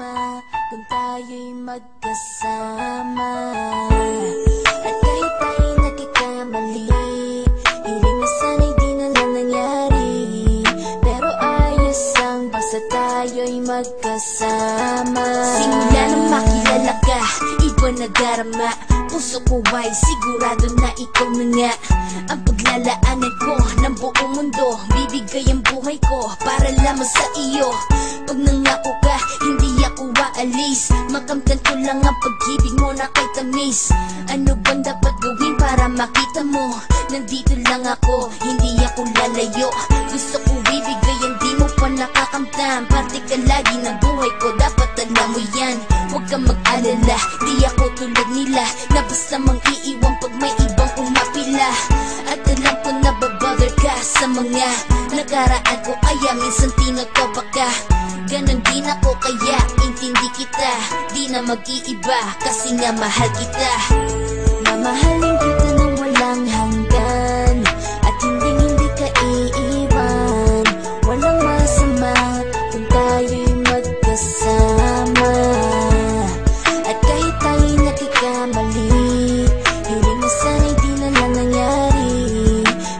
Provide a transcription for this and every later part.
masama kung tayo'y magkasama. At kahit tayo'y nagkakamali, hiling na sana'y di na lang nangyari. Pero ayos ang basta tayo'y magkasama. Simula nang makilala ka, iba na darama. Puso ko ay sigurado na ikaw na nga ang paglalaanan ko ng buong mundo. Bibigay ang buhay ko para lamang sa iyo. Pag nangako ka, hindi ako aalis. Makamtan ko lang ang pag-ibig mo na kay tamis. Ano bang dapat gawin para makita mo? Nandito lang ako, hindi ako lalayo. Gusto ko bibigay, hindi mo pa nakakamtan. Parte ka lagi ng buhay ko, dapat alam mo yan. Huwag kang mag-alala, di ako tulad nila na basta mang iiwan pag may ibang umapila. At alam ko na babother ka sa mga nakaraan ko, kaya minsan tinatawa ka. Ganon din ako, kaya intindi kita. Di na mag-iiba kasi nga mahal kita. Mamahalin kita nang walang hanggan, at hindi ka iiwan. Walang masama kung tayo'y magkasama. At kahit tayo'y nakikamali, hiling na sana'y di na lang nangyari.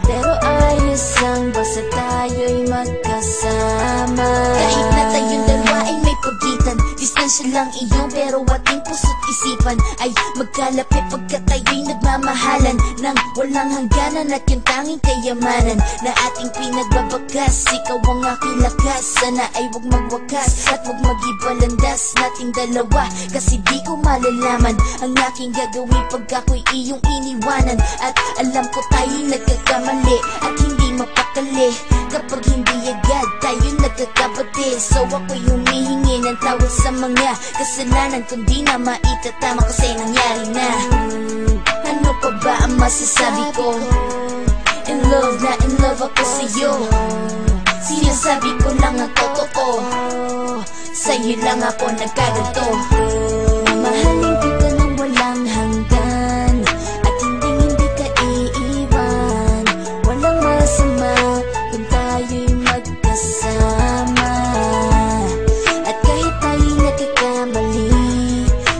Pero ayos ang basta tayo'y magkasama. Kahit na tayong dalawa ay may pagitan, distansya lang iyon, pero ating puso't isipan ay magkalapit pagkat tayo'y nagmamahalan ng walang hangganan. At yung tanging kayamanan na ating pinagbabakas, ikaw ang aking lakas. Sana ay huwag magwakas at huwag mag-ibalandas nating dalawa, kasi di ko malalaman ang aking gagawin pag ako'y iyong iniwanan. At alam ko tayo'y nagkakamali at hindi mapakali kapag hindi agad tayo nagkakabati. So ako'y humihingi ng tawad sa mga kasalanan kung di na maitatama kasi nangyari na. Ano pa ba ang masasabi ko? In love na in love ako sa'yo. Sinasabi ko lang ang totoo, sa'yo lang ako nagkaganto. Mamahalin kita nang walang hanggan, at hindi ka iiwan. Walang masama kung tayo'y magkasama. At kahit tayo'y nagkakamali,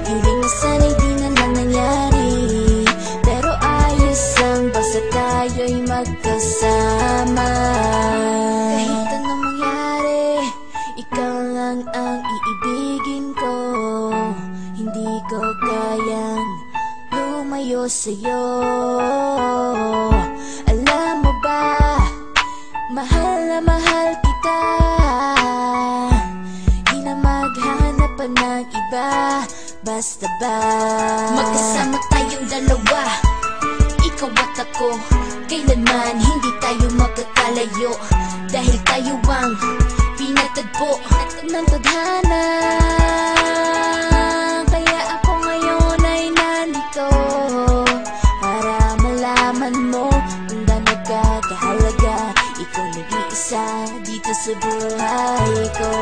hiling na sana'y di na lang nangyari. Pero ayos ang basta tayo'y magkasama. Kahit anong mangyari, ikaw lang ang iibigin ko. Hindi ko kayang lumayo sa'yo. Alam mo ba, mahal na mahal kita. Di na maghanap pa ng iba, basta ba magkasama tayong dalawa, ikaw at ako. Kailanman hindi tayo magkakalayo, dahil tayo ang pinatagpo ng tadhana. Kaya ako ngayon ay nandito para malaman mo kung gaano ka kahalaga. Ikaw nag-iisa dito sa buhay ko.